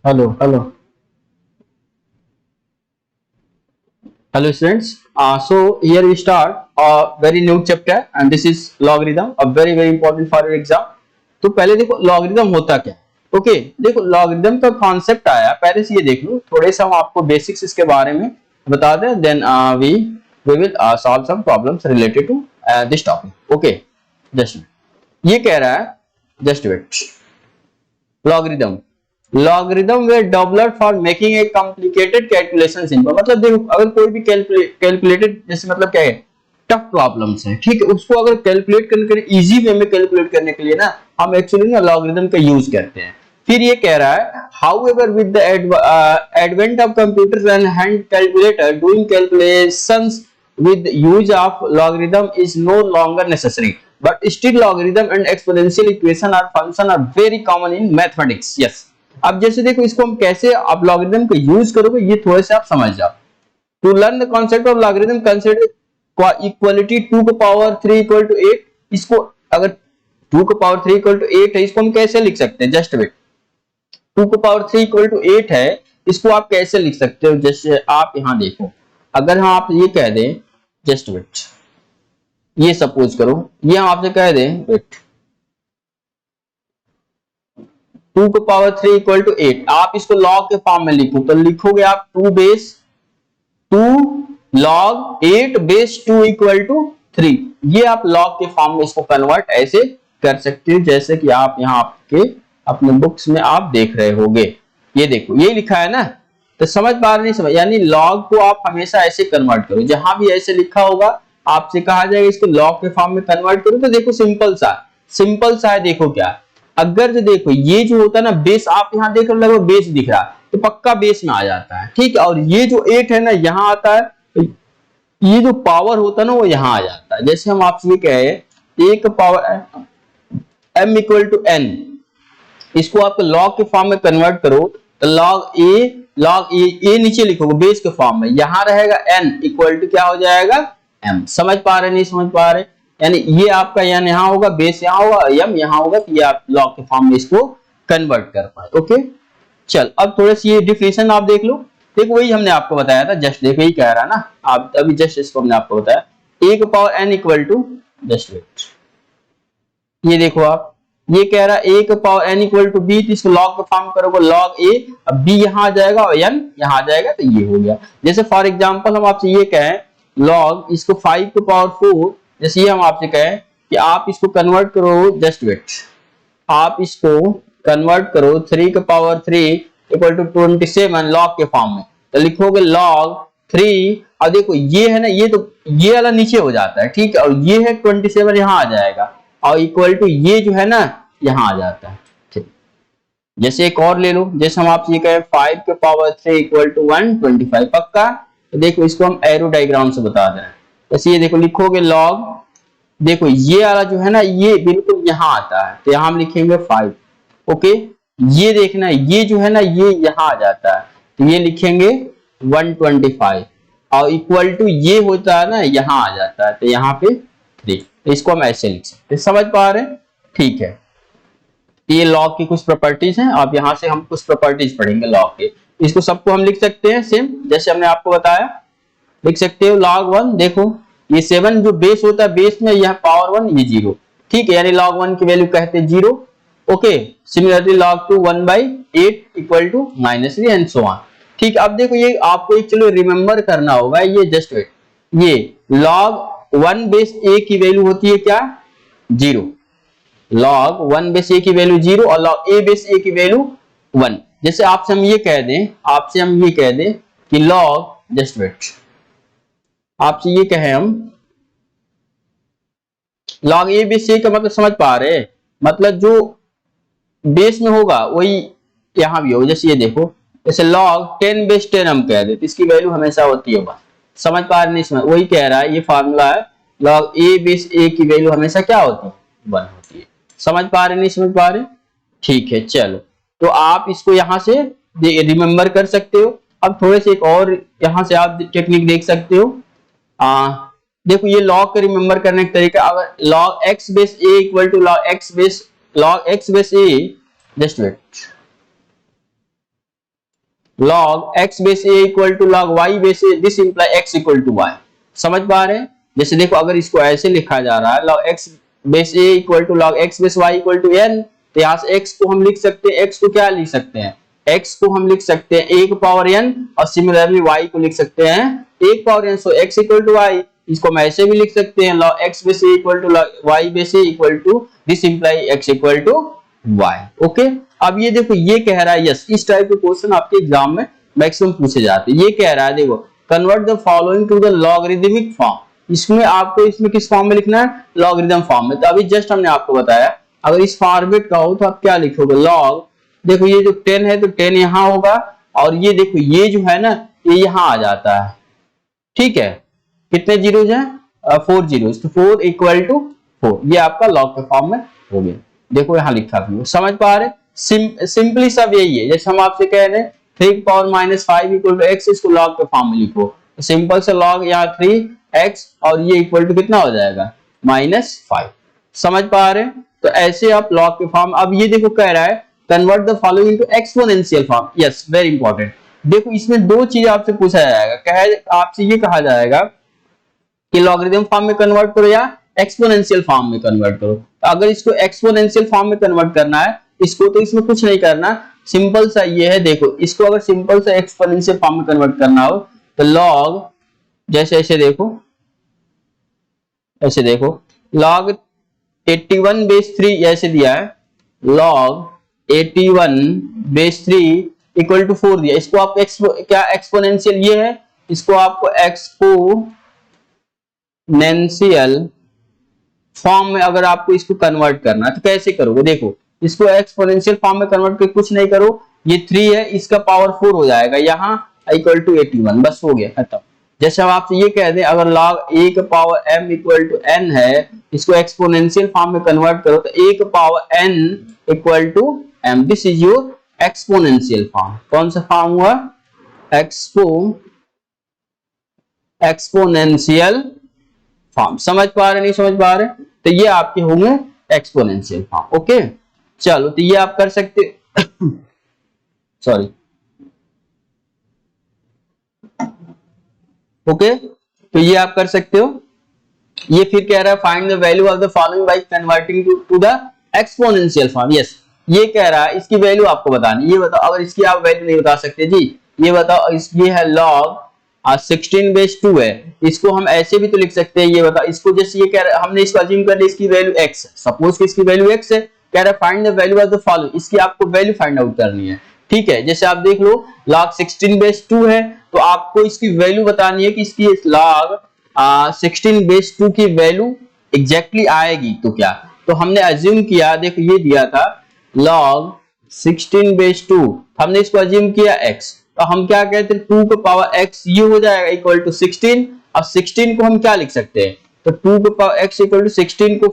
Hello, hello, hello, students. So here we start a very new chapter, and this is logarithm, a very important for your exam. तो पहले देखो logarithm होता क्या है। Okay, देखो logarithm का concept आया, पहले से ये देख लो, थोड़े से हम आपको बेसिक्स इसके बारे में बता दें, then we will solve some problems related to this topic. Okay, just ये कह रहा है, just wait, logarithm logarithm were developed for making a complicated calculation simple. मतलब देखो, अगर कोई भी कैलकुलेटेड, जैसे मतलब क्या है, टफ प्रॉब्लम्स है, ठीक है, उसको अगर कैलकुलेट करने के लिए, इजी वे में कैलकुलेट करने के लिए ना, हम एक्चुअली ना लॉगरिदम का यूज करते हैं। फिर ये कह रहा है, however with the advent of computers and hand calculator, doing calculations with use of logarithm is no longer necessary, but still logarithm and exponential equation or function are very common in mathematics. Yes, अब जैसे देखो, इसको हम कैसे आप logarithm को use करोगे, ये थोड़े से आप समझ जाओ। To learn the concept of logarithm, consider equality 2 की पावर 3 इक्वल टू 8। इसको अगर 2 की पावर 3 इक्वल टू 8 है, इसको हम कैसे लिख सकते हैं? जस्ट वेट, 2 की पावर 3 इक्वल टू 8 है, इसको आप कैसे लिख सकते हो? जैसे आप यहां देखो, अगर हम आप ये कह दें, जस्ट वेट, ये सपोज करो, ये हम आपसे कह दें, वेट, 2 की पावर 3 इक्वल टू 8, आप इसको लॉग के फॉर्म में लिखो, तो लिखोगे आप 2 base 2 log 8 base 2 equal to 3। ये आप लॉग के फॉर्म में इसको कन्वर्ट ऐसे कर सकते हो, जैसे कि आप यहाँ आपके अपने बुक्स में आप देख रहे होगे। ये देखो, ये लिखा है ना, तो समझ पा रहे नहीं? समझ, यानी लॉग को आप हमेशा ऐसे कन्वर्ट करो, जहां भी ऐसे लिखा होगा आपसे कहा जाएगा इसको लॉग के फॉर्म में कन्वर्ट करो। तो देखो सिंपल सा है। देखो क्या, अगर जो देखो ये जो होता है ना बेस, आप यहाँ देख रहे हो, बेस दिख रहा है, तो पक्का बेस में आ जाता है, ठीक है। और ये जो 8 है ना, यहाँ आता है, तो ये जो पावर होता है ना, वो यहाँ आ जाता है। जैसे हम आपसे ये कहे, एक power m equal to n, इसको आप लॉग के फॉर्म में कन्वर्ट करो, तो लॉग ए नीचे लिखोगे बेस के फॉर्म में, यहां रहेगा n इक्वल टू क्या हो जाएगा? m। समझ पा रहे नहीं समझ पा रहे? यानी ये आपका n यहाँ होगा, बेस यहाँ होगा, m यहाँ होगा, कि ये आप लॉग के फॉर्म में इसको कन्वर्ट कर पाए। ओके, चल अब थोड़ा सी ये डिफिनेशन आप देख लो। देखो वही हमने आपको बताया था, जस्ट देखो, यही कह रहा है ना, आप अभी जस्ट इसको हमने आपको बताया, एक power n equal to, just wait, ये देखो आप, ये कह रहा है एक power n equal to b, तो इसको लॉग का फॉर्म करोगे लॉग a, अब b यहाँ आ जाएगा और n यहाँ आ जाएगा, तो ये हो गया। जैसे फॉर एग्जांपल हम आपसे ये कहें लॉग इसको 5 की पावर 4, जैसे ये हम आपसे कहें कि आप इसको कन्वर्ट करो, जस्ट वेट, आप इसको कन्वर्ट करो 3 की पावर 3 इक्वल टू 27 लॉग के फॉर्म में, तो लिखोगे लॉग 3। अब देखो ये है ना, ये तो ये वाला नीचे हो जाता है, ठीक है, और ये है 27 यहाँ आ जाएगा, और इक्वल टू ये जो है ना यहाँ आ जाता है, ठीक। जैसे एक और ले लो, जैसे हम आपसे ये कहें 5 के पावर 3 इक्वल टू 125, पक्का? तो देखो इसको हम एरो डायग्राम से बता दें, जैसे ये देखो, लिखोगे लॉग, देखो ये वाला जो है ना, ये बिल्कुल यहाँ आता है, तो यहाँ हम लिखेंगे 5। ओके, ये देखना, ये जो है ना, ये यहाँ आ जाता है, तो ये लिखेंगे 125, और इक्वल टू ये होता है ना, यहाँ आ जाता है, तो यहाँ पे 3। तो इसको हम ऐसे लिख सकते हैं, समझ पा रहे हैं? ठीक है, ये लॉग की कुछ प्रॉपर्टीज हैं, अब यहाँ से हम कुछ प्रॉपर्टीज पढ़ेंगे लॉग के। इसको सबको हम लिख सकते हैं सेम, जैसे हमने आपको बताया, लिख सकते हो लॉग 1, देखो ये 7 जो बेस होता है, बेस में यह पावर 1, ये 0, ठीक है, यानी लॉग 1 की वैल्यू कहते हैं 0। Okay, similarly log 2 1/8 equal to -3 and so on, ठीक। अब देखो ये आपको एक चलो रिमेंबर करना होगा, ये जस्ट वेट, ये लॉग 1 बेस a की वैल्यू होती है क्या? 0। लॉग 1 बेस a की वैल्यू 0 और लॉग a बेस a की वैल्यू 1। जैसे आपसे हम ये कह दें, कि लॉग, जस्ट वेट, आपसे ये कहें हम लॉग a बेस a का मतलब समझ पा रहे हैं? मतलब जो बेस में होगा वही यहां भी होगा। जैसे ये देखो, जैसे log 10 बेस 10 हम कह देते, इसकी वैल्यू हमेशा होती है 1। समझ पा रहे नहीं? समझ, वही कह रहा है, ये फार्मूला है, log a बेस a की वैल्यू हमेशा क्या होती है? 1 होती है। समझ पा रहे नहीं समझ पा रहे? ठीक है, चलो, तो आप इसको यहां से रिमेंबर कर सकते हो। अब थोड़े से एक और यहां से आप टेक्निक देख सकते हो। देखो ये log को रिमेंबर करने का तरीका, अगर log x base a equal to log x base a, just wait, log x base a equal to log y base a, this imply x equal to y। समझ पा रहे हैं? जैसे देखो अगर इसको ऐसे लिखा जा रहा है log x base a equal to log x base y equal to n, तो यहाँ से x को हम लिख सकते हैं, x को क्या लिख सकते हैं, x को हम लिख सकते हैं 1 पावर n, और सिमिलरली y को लिख सकते हैं 1 power n। So x equal to y, इसको हम ऐसे भी लिख सकते हैं log x base a equal to log y base a equal to this imply x equal to y। Okay, अब ये देखो ये कह रहा है, यस इस टाइप के क्वेश्चन आपके एग्जाम में मैक्सिमम पूछे जाते हैं। ये कह रहा है देखो convert the following to the logarithmic form, इसमें आपको इसमें किस फॉर्म में लिखना है, लॉगरिदम फॉर्म में। तो अभी जस्ट हमने आपको बताया अगर इस फॉर्मेट का हो तो आप क्या लिखोगे, लॉग, देखो ये जो 10 है तो 10 यहाँ होगा, और ये देखो ये जो है ना ये यहाँ आ जाता है, ठीक है, कितने जीरोज हैं, 4 जीरोज, तो 4 इक्वल टू 4, ये आपका लॉग के फॉर्म में हो गया। देखो यहाँ लिखा भी, समझ पा रहे, सिंपली सब यही है। जैसे हम आपसे कह रहे हैं 3 power minus 5 equal to x, इसको लॉग के फॉर्म में लिखो, तो सिंपल से लॉग यहाँ 3x और ये इक्वल टू कितना हो जाएगा, -5। समझ पा रहे हैं? तो ऐसे आप लॉग के फॉर्म। अब ये देखो कह रहा है convert the following into exponential form, yes very important. देखो इसमें दो चीज आपसे पूछा जाएगा, आपसे ये कहा जाएगा कि लॉगरिथम फॉर्म में कन्वर्ट करो या एक्सपोनेंशियल फॉर्म में कन्वर्ट करो। तो अगर इसको एक्सपोनेंशियल फॉर्म में कन्वर्ट करना है इसको, तो इसमें कुछ नहीं करना, सिंपल सा ये है, देखो इसको अगर सिंपल सा एक्सपोनेंशियल फॉर्म में कन्वर्ट करना हो तो लॉग, जैसे ऐसे देखो, ऐसे देखो log 81 बेस 3 ऐसे दिया है, log 81 बेस 3 इक्वल टू 4 दिया, इसको आप क्या एक्सपोनेंशियल ये है, इसको आपको एक्सपोनेंशियल फॉर्म में अगर आपको इसको कन्वर्ट करना है तो कैसे करोगे, देखो इसको एक्सपोनेंशियल फॉर्म में कन्वर्ट करके कुछ नहीं करो, ये 3 है इसका पावर 4 हो जाएगा यहाँ इक्वल टू 81, बस हो गया खत्म। जैसे हम आपसे ये कह दें अगर log a का power m equal to n है, इसको एक्सपोनेंशियल फॉर्म में कन्वर्ट करो तो a का power n equal to m, this is your exponential form. कौन सा फॉर्म हुआ, एक्सपोनेंशियल फॉर्म। समझ पा रहे नहीं समझ पा रहे, तो ये आपके होंगे एक्सपोनेंशियल फॉर्म। ओके चलो, तो ये आप कर सकते सॉरी ओके, तो ये आप कर सकते हो। ये फिर कह रहा है find the value of the following by converting to the exponential form, yes ये कह रहा है इसकी वैल्यू आपको बतानी। ये बताओ अगर इसकी आप वैल्यू नहीं बता सकते जी, ये बताओ ये है log 16 बेस 2 है, इसको हम ऐसे भी तो लिख सकते हैं, ये बताओ इसको जैसे ये कह रहा है हमने इसको अज्यूम कर लिया इसकी वैल्यू x, सपोज कि इसकी वैल्यू x है, कह रहा है find the value of the following, इसकी आपको वैल्यू फाइंड आउट करनी है, ठीक है। जैसे आप देख लो log 16 बेस 2 है तो आपको इसकी वैल्यू बतानी है कि इसकी log 16 बेस 2 की वैल्यू एग्जैक्टली आएगी तो क्या, तो हमने अज्यूम किया, देखो ये दिया था log 16 बेस 2, हमने इसको अज्यूम किया x, तो हम क्या कहते हैं 2 का पावर x ये हो जाएगा इक्वल टू 16, और 16 को हम क्या लिख सकते हैं, तो 2 का पावर x इक्वल टू 16 को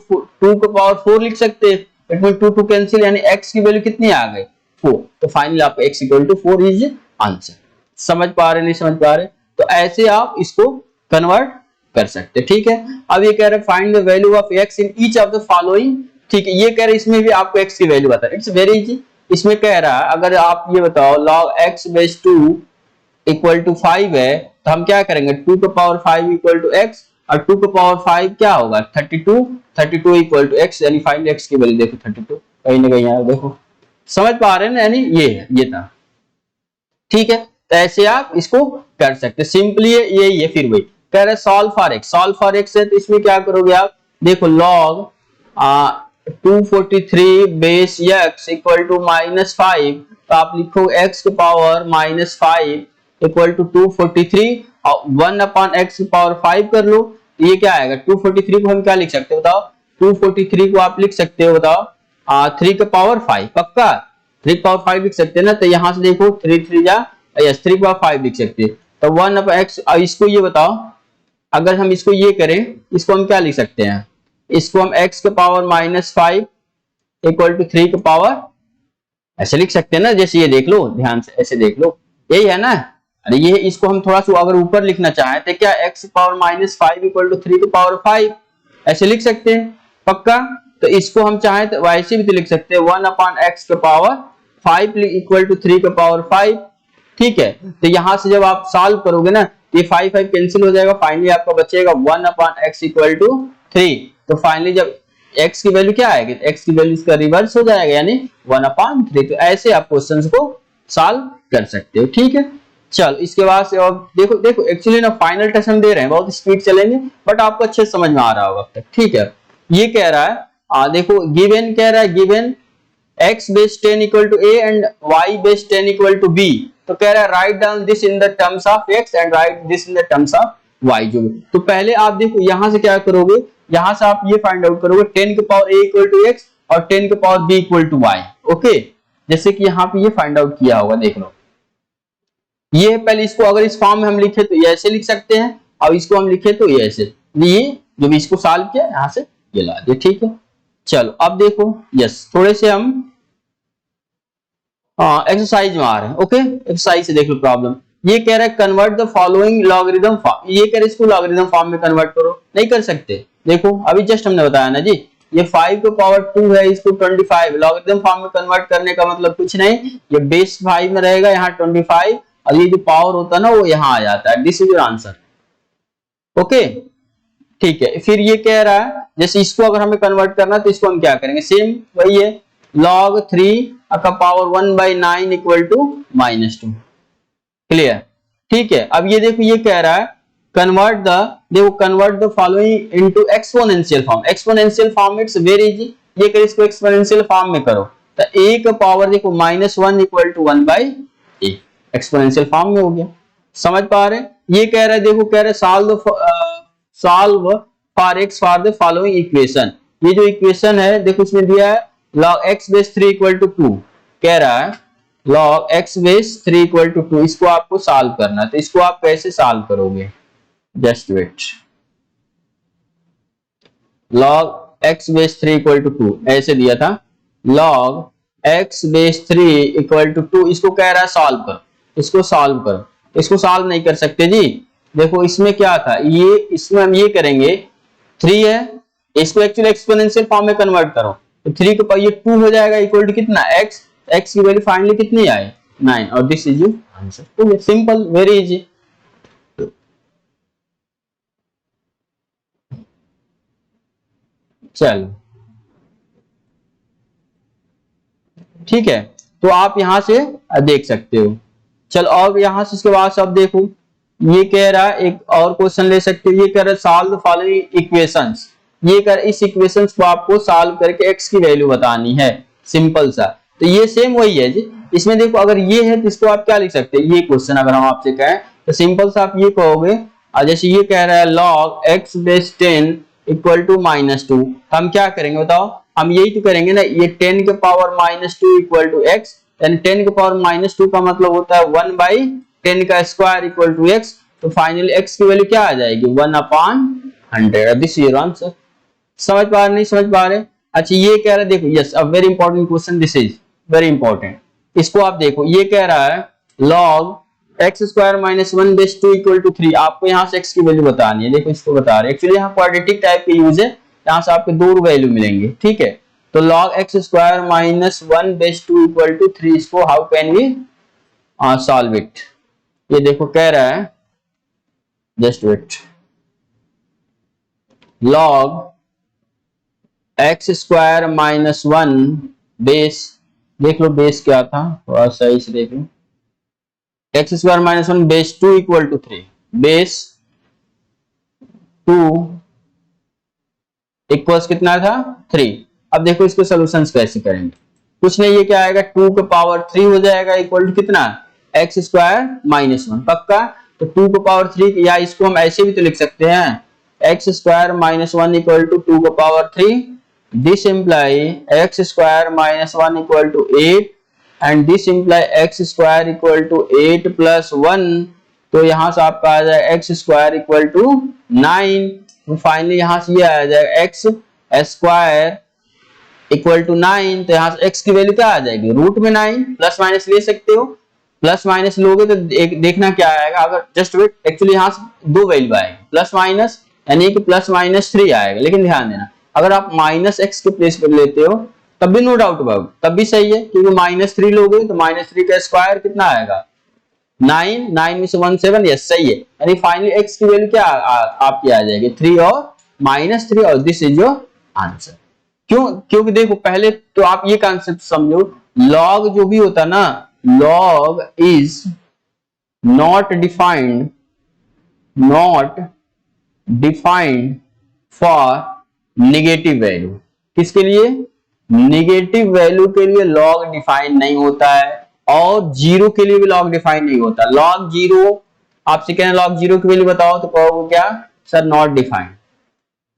2 का पावर 4 लिख सकते हैं, इट मीन 2 कैंसिल, यानी x की वैल्यू कितनी आ गई 4, तो फाइनली आपको x equal to 4 is answer. समझ पा रहे नहीं समझ पा रहे, तो ऐसे आप इसको कन्वर्ट कर सकते, ठीक है। अब ये कह रहे हैं find the value of x in each of the following, ठीक है, ये कह रहे हैं इसमें भी आपको x की वैल्यू बता, इट्स वेरी इजी। इसमें कह रहा है अगर आप ये बताओ log x base 2 equal to 5 है तो हम क्या करेंगे 2 का पावर 5 इक्वल टू x, और 2 का पावर 5 क्या होगा 32 इक्वल टू x, यानी फाइंड x की वैल्यू देखो 32, कहीं ना कहीं यहाँ देखो, समझ पा रहे हैं ना, यानी ये है ये था, ठीक है। तो ऐसे आप इसको कर सकते, सिंपली यही है। फिर वही कह रहे सॉल्व फॉर x है, तो इसमें क्या करोगे आप, देखो log 243 base x equal to -5, तो आप लिखो x के पावर -5 इक्वल टू 243, और 1 अपॉन x की पावर 5 कर लो, तो ये क्या आएगा 243 को हम क्या लिख सकते हो बताओ, 243 को आप लिख सकते हो बताओ 3 का पावर 5, पक्का 3 का पावर 5 लिख सकते हैं ना, तो यहां से देखो 3 3 जा यस 3 का पावर 5 लिख सकते हैं, तो 1 अपॉन x, इसको ये बताओ अगर हम इसको ये करें, इसको हम क्या लिख सकते हैं, इसको हम x के पावर -5 इक्वल टू 3 का पावर ऐसे लिख सकते हैं ना, जैसे ये देख लो ध्यान से ऐसे देख लो, यही है ना। अरे ये इसको हम थोड़ा सा अगर ऊपर लिखना चाहें तो क्या x पावर -5 इक्वल टू 3 का पावर 5 ऐसे लिख सकते हैं, पक्का। तो इसको हम चाहें तो वैसे भी तो लिख सकते हैं 1 अपॉन x का पावर 5 इक्वल टू 3 का पावर 5, ठीक है। तो यहां से जब आप सॉल्व करोगे ना, ये 5 5 कैंसिल हो जाएगा, फाइनली आपका बचेगा 1/x इक्वल टू 3। तो फाइनली जब x की वैल्यू क्या आएगी, x की वैल्यू इसका रिवर्स हो जाएगा, यानी 1/3। तो ऐसे आप क्वेश्चंस को सॉल्व कर सकते हो, ठीक है। चल इसके बाद से और देखो देखो एक्चुअली ना फाइनल टेस्ट हम दे रहे हैं, बहुत स्पीड चलेंगे, बट आपको अच्छे से समझ में आ रहा होगा अब तक, ठीक है। ये कह रहा है देखो गिवन कह रहा है, given x base 10 equal to a and y base 10 equal to b। तो कह रहा है write down this in the terms of x and right this in the terms of y। जो तो पहले आप देखो यहां से क्या करोगे, यहां से आप ये फाइंड आउट करोगे 10 के power a equal to x और 10 के power b equal to y। Okay, जैसे कि यहाँ पे ये फाइंड आउट किया होगा, देख लो ये पहले इसको अगर इस फॉर्म में हम लिखे तो ये ऐसे लिख सकते हैं, और इसको हम लिखे तो ये ऐसे। ये जो भी इसको सॉल्व किया यहां से ये ला दिया, ठीक है। चलो अब देखो, यस थोड़े से हम एक्सरसाइज में आ रहे हैं। ओके, एक्सरसाइज से देख लो प्रॉब्लम। ये कह रहा है convert the following logarithm form. ये कह रहा है इसको लॉगरिथम फॉर्म में कन्वर्ट करो, नहीं कर सकते। देखो अभी जस्ट हमने बताया ना जी, ये 5 के पावर 2 है, इसको 25 लॉगरिथम फॉर्म में कन्वर्ट करने का मतलब कुछ नहीं, ये बेस 5 में रहेगा, यहाँ 25 और ये जो पावर होता है ना वो यहाँ आ जाता है। This is your answer. Okay ठीक है। फिर ये कह रहा है जैसे इसको अगर हमें कन्वर्ट करना तो इसको हम क्या करेंगे, सेम वही है, log 3 का पावर 1/9 इक्वल टू -2। क्लियर, ठीक है। अब ये देखो ये कह रहा है कन्वर्ट द, देखो convert the following into exponential form. Exponential form it's very easy, ये कर इसको एक्सपोनेंशियल फॉर्म में करो तो a का पावर देखो -1 equal to 1/a, exponential form में हो गया। समझ पा रहे हैं। ये कह रहा है देखो, कह रहा है solve for x for the following equation. ये जो इक्वेशन है देखो इसमें दिया है log x base 3 equal to 2, कह रहा है log x base 3 equal to 2, इसको आपको सॉल्व करना है। तो इसको आप कैसे सॉल्व करोगे, just wait. log x base 3 equal to 2 ऐसे दिया था, log x base 3 equal to 2, इसको कह रहा है सॉल्व करो, इसको सॉल्व करो। इसको सॉल्व नहीं कर सकते जी, देखो इसमें क्या था, ये इसमें हम ये करेंगे 3 है, इसको एक्चुअली एक्सपोनेंशियल फॉर्म में कन्वर्ट करो तो 3 के पावर ये 2 हो जाएगा इक्वल टू कितना x, x की वैल्यू फाइनली कितनी आई 9, और दिस इज योर आंसर। तो सिंपल, वेरी इजी। चलो ठीक है, तो आप यहां से देख सकते हो। चल और यहां से इसके बाद सब देखो, ये कह रहा है एक और क्वेश्चन ले सकते हो। ये कह रहा है सॉल्व द फॉलोइंग इक्वेशंस। ये कर इस इक्वेशंस को आपको सॉल्व करके x की वैल्यू बतानी है, सिंपल सा। तो ये सेम वही है जी, इसमें देखो अगर ये है तो इसको आप क्या लिख सकते हैं, ये क्वेश्चन अगर हम आपसे कहें तो सिंपल सा आप ये कहोगे, जैसे ये कह रहा है log x base 10 equal to -2, हम क्या करेंगे बताओ, हम यही तो करेंगे ना, ये 10 के पावर -2 इक्वल टू x, यानी 10 के पावर -2 का मतलब होता है 1/10 का स्क्वायर इक्वल टू x। तो फाइनली x की वैल्यू क्या आ जाएगी 1/100। This is your answer. समझ पा रहे नहीं समझ पा रहे? अच्छा ये कह रहा है देखो, yes a very important question, this is very important. इसको आप देखो, ये कह रहा है log x square -1 base 2 equal to 3। आपको यहाँ से x की वैल्यू बतानी है, देखो इसको बता रहे हैं। एक्चुअली यहाँ क्वाड्रेटिक टाइप के यूज है, यहाँ से आपके दो वैल्यू मिलेंगे, ठीक है। तो log x square -1 base 2 equal to 3, इसको how can we solve it. ये देखो कह रहा है, just wait, log x square -1 base, देख लो बेस क्या था, थोड़ा सही से देख लो, x square -1 base 2 equal to 3, base 2 equals कितना था 3। अब देखो इसको सॉल्यूशंस कैसे करेंगे, कुछ नहीं, ये क्या आएगा 2 के पावर 3 हो जाएगा इक्वल टू कितना x स्क्वायर -1, पक्का। तो 2 के पावर 3, या इसको हम ऐसे भी तो लिख सकते हैं, x स्क्वायर -1 इक्वल टू 2 के power 3, this imply x square -1 equal to 8 and this imply x square equal to 8 plus 1। तो यहां से आपका आ जाएगा x square equal to 9। तो फाइनली यहां से ये आ जाएगा x square equal to 9। तो यहां से x की वैल्यू क्या आ जाएगी, रूट में 9, प्लस माइनस ले सकते हो, प्लस माइनस लोगे तो देखना क्या आएगा, अगर जस्ट वेट, एक्चुअली यहां से दो वैल्यू आएगी प्लस माइनस, यानी कि प्लस -3 आएगा। लेकिन ध्यान देना अगर आप -x के प्लेस पर लेते हो तब भी नो डाउट अबाउट, तब भी सही है, क्योंकि -3 लोगे तो -3 का स्क्वायर कितना आएगा 9 में से 1 7, यस सही है। यानी फाइनली x की वैल्यू क्या आपकी आ जाएगी 3 और -3 और दिस इज योर आंसर। क्यों? क्योंकि देखो पहले तो आप ये कॉन्सेप्ट समझो, log जो भी होता ना, log is not defined for negative value. किसके लिए? नेगेटिव वैल्यू के लिए log डिफाइन नहीं होता है और जीरो के लिए भी log डिफाइन नहीं होता। log जीरो, आपसे कहें log जीरो की वैल्यू बताओ तो कहोगे क्या सर नॉट डिफाइंड।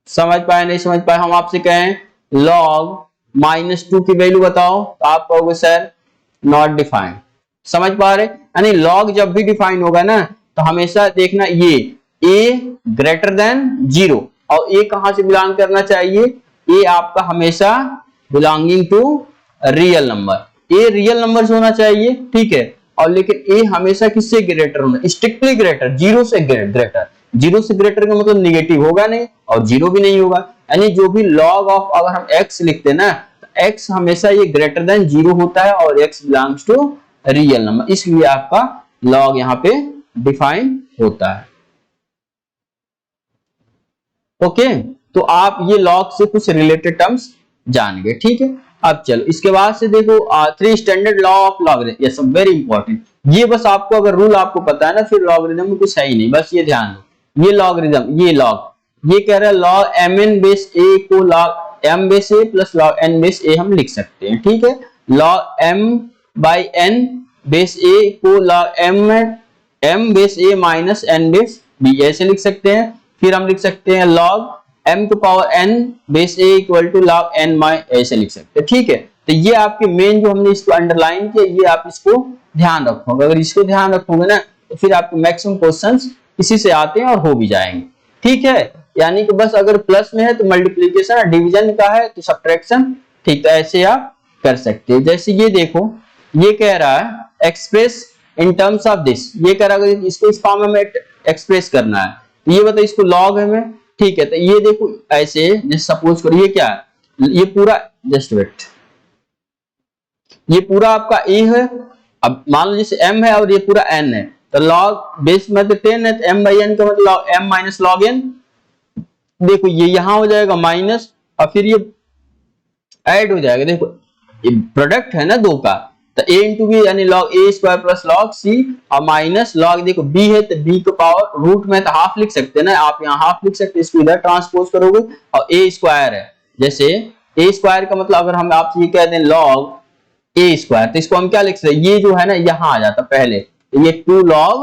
समझ पाए नहीं समझ पाए? हम आपसे कहें log -2 की वैल्यू बताओ तो आप कहोगे सर नॉट डिफाइंड। समझ पा रहे? यानी log जब भी डिफाइन होगा ना तो हमेशा देखना ये a ग्रेटर देन 0 और a कहां से बिलोंग करना चाहिए? a आपका हमेशा belonging to real number, a real number से होना चाहिए, ठीक है। और लेकिन a हमेशा किससे ग्रेटर होना? स्ट्रिक्टली ग्रेटर, 0 से ग्रेटर। 0 से ग्रेटर का मतलब नेगेटिव होगा नहीं और 0 भी नहीं होगा। यानी जो भी log ऑफ अगर हम x लिखते हैं ना तो x हमेशा ये ग्रेटर देन 0 होता है और x belongs to real number, इसलिए आपका log यहाँ पे डिफाइन होता है। ओके, तो आप ये log से कुछ रिलेटेड टर्म्स जान गए, ठीक है। अब चलो इसके बाद से देखो 3 स्टैंडर्ड लॉ ऑफ लॉगरिथम, ये सब वेरी इंपॉर्टेंट। ये बस आपको अगर रूल आपको पता है ना फिर लॉगरिथम में कुछ है ही नहीं, बस ये ध्यान दो। ये लॉगरिथम, ये लॉग, ये कह रहा है log mn बेस a को log m base a plus log n base a हम लिख सकते हैं, ठीक है। log m by n base a को log m base a minus n base b ऐसे लिख सकते हैं। फिर हम लिख सकते हैं log m to power n base a equal to log n माइ ऐसे लिख सकते हैं, ठीक है। तो ये आपके मेन जो हमने इसको अंडरलाइन किया, ये आप इसको ध्यान रखोगे। अगर इसको ध्यान रखोगे ना तो फिर आपके मैक्सिमम क्वेश्चंस इसी से आते हैं और हो भी जाएंगे, ठीक है। यानी कि बस अगर प्लस में है तो मल्टीप्लीकेशन और डिवीजन का है तो सब्ट्रैक्शन, ठीक है, ऐसे आप कर सकते हैं। जैसे ये देखो, ये कह रहा है express in terms of this, ये कह रहा है इसको इस फॉर्म में एक्सप्रेस करना है, तो ये बताओ इसको लॉग है में, ठीक है। तो ये देखो ऐसे जैसे सपोज करो ये क्या है, ये पूरा जस्ट वेट, ये पूरा आपका a है। अब मान लो जैसे m है और ये पूरा n है तो log बेस में तो 10 है तो m बाई n का मतलब m माइनस log n। देखो ये यहां हो जाएगा माइनस और फिर ये ऐड हो जाएगा। देखो ये प्रोडक्ट है ना दो का, तो a इंटू बी यानी log a square plus log c और माइनस log, देखो b है तो b को पावर रूट में तो हाफ लिख सकते हैं ना, आप यहाँ हाफ लिख सकते हैं, इसको इधर ट्रांसपोज करोगे और a स्क्वायर है, जैसे a स्क्वायर का मतलब अगर हम आपसे ये कहते हैं log a स्क्वायर तो इसको हम क्या लिख सकते हैं, ये जो है ना यहाँ आ जाता पहले तो ये 2 log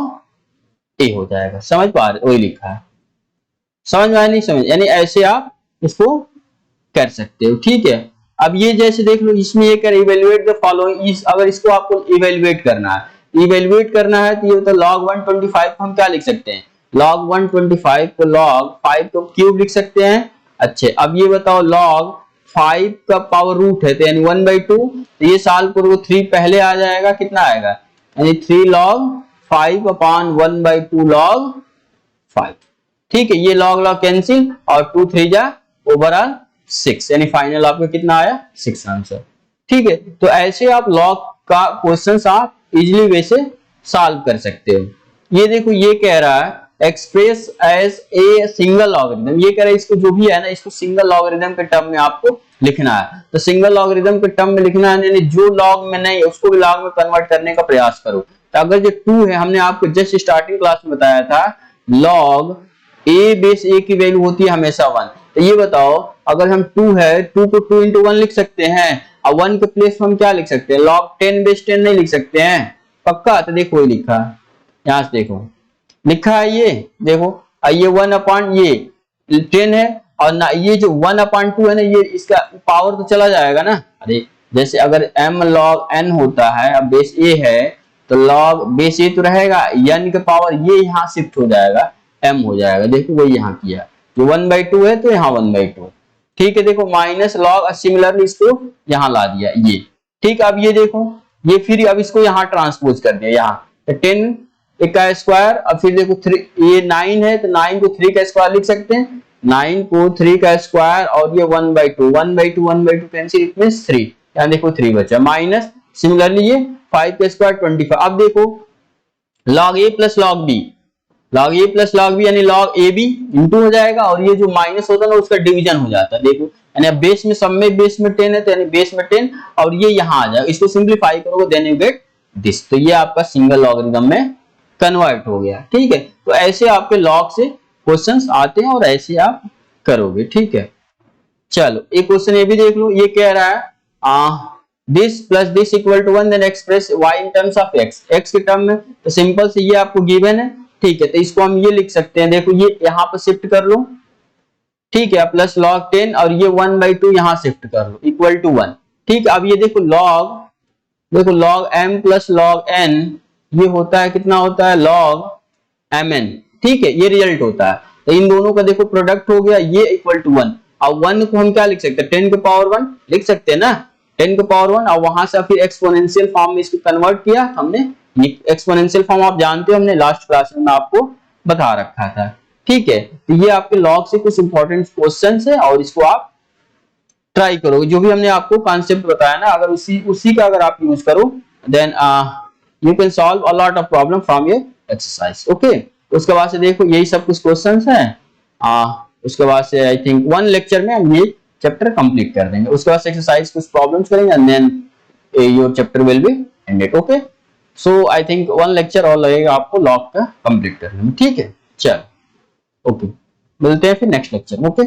a हो जाएगा। समझ पा रहे? वही लिखा है, समझ में आया नहीं समझ? यानी ऐसे आप इसको कर सकते हो, ठीक है। अब ये जैसे देख लो इसमें ये कर इवेल्युएट द फॉलोइंग, अगर इसको आपको इवेल्युएट करना है तो ये तो log 125 को हम क्या लिख सकते हैं, log 125 को log 5 को क्यूब लिख सकते हैं। अच्छे, अब ये बताओ log 5 का पावर रूट है तो यानी 1/2, तो ये साल को 3 पहले आ जाएगा, कितना आएगा यानी 3 log 5 अपॉन 1/2 log 5, ठीक है। ये log log कैंसिल और 2 3 जा ओवरऑल 6, यानी फाइनल आपको कितना आया 6 आंसर, ठीक है। तो ऐसे आप log का क्वेश्चंस आप इजीली वैसे सॉल्व कर सकते हो। ये देखो ये कह रहा है express as a single logarithm, ये कह रहा है इसको जो भी है ना इसको सिंगल लॉगरिथम के टर्म में आपको लिखना है। तो सिंगल लॉगरिथम के टर्म में लिखना है यानी जो लॉग में नहीं उसको भी लॉग में कन्वर्ट करने का प्रयास करो। तो अगर जो 2 है, हमने आपको जस्ट स्टार्टिंग क्लास में बताया था log a बेस a की वैल्यू होती है हमेशा 1, तो ये बताओ अगर हम 2 है 2 को 2 into 1 लिख सकते हैं और 1 के प्लेस में हम क्या लिख सकते हैं log 10 बेस 10 नहीं लिख सकते हैं पक्का? तो देखो ये लिखा है, यहां से देखो लिखा है, ये देखो ये 1 अपॉन ये 10 है और ना ये जो 1/2 है ना ये इसका पावर तो चला जाएगा ना। अरे जैसे अगर m log n होता है, अब बेस a है तो log बेस a तो रहेगा, n का पावर ये यहाँ शिफ्ट हो जाएगा m हो जाएगा। देखो वही यहाँ किया, जो 1/2 है तो यहाँ 1/2, ठीक है। देखो माइनस log सिमिलरली इसको यहाँ ला दिया ये, ठीक। अब ये देखो ये फिर अब इसको यहाँ ट्रांसपोज कर दिया, यहाँ तो 10 का स्क्वायर, अब फिर देखो 3 ये 9 है तो 9 को 3 का स्क्वायर लिख सकते हैं, 9 को 3 का स्क्वायर और ये 1/2 कैंसिल, इट मींस 3, यहाँ देखो 3 बचा, माइनस सिमिलरली ये 5 का स्क्वायर 25। अब देखो log a plus log b, log a plus log b यानी log ab इंटू हो जाएगा, और ये जो माइनस होता है ना उसका डिवीजन हो जाता है। देखो यानी बेस में, सब में बेस में 10 है तो यानी बेस में 10, और ये यहाँ आ जाएगा, इसको सिंप्लीफाई करोगे देन यू गेट दिस। तो ये आपका सिंगल लॉगरिथम में कन्वर्ट हो गया। ठीक है, तो ऐसे आपके लॉग से क्वेश्चंस आते हैं और ऐसे आप करोगे। ठीक है, चलो एक क्वेश्चन ये भी देख लो। ये कह रहा है this plus this equal to 1 then express y in terms of x, x के टर्म में। तो सिंपल से ये आपको गिवन है। ठीक है, तो इसको हम ये लिख सकते हैं, देखो ये यहाँ पर शिफ्ट कर लो। ठीक है, प्लस log 10 और ये 1/2 यहाँ शिफ्ट कर लो इक्वल टू 1। ठीक है, अब ये देखो log m plus log n, ये होता है कितना होता है log mn। ठीक है, ये रिजल्ट होता है। तो इन दोनों का देखो प्रोडक्ट हो गया, ये इक्वल टू 1। अब 1 को हम क्या लिख सकते हैं, 10 के पावर 1 लिख सकते हैं ना, 10 के पावर 1, और वहां से फिर एक्सपोनेंशियल फॉर्म में इसको कन्वर्ट किया हमने। ये एक्सपोनेंशियल फॉर्म आप जानते हो, हमने लास्ट क्लास में आपको बता रखा था। ठीक है, तो ये आपके लॉग से कुछ इंपॉर्टेंट क्वेश्चंस है और इसको आप ट्राई करो। जो भी हमने आपको कॉन्सेप्ट बताया ना, अगर उसी का अगर आप यूज करो then you can solve a lot of problem from your exercise. Okay, उसके बाद से देखो यही सब कुछ क्वेश्चंस हैं। उसके बाद से आई थिंक 1 लेक्चर में हम ये चैप्टर कंप्लीट कर देंगे। उसके बाद से एक्सरसाइज कुछ प्रॉब्लम्स करेंगे and then your chapter will be ended. Okay, so I think 1 lecture और लगेगा आपको लॉग का कंप्लीट करने में। ठीक है, चलो ओके, मिलते हैं फिर नेक्स्ट लेक्चर में। ओके।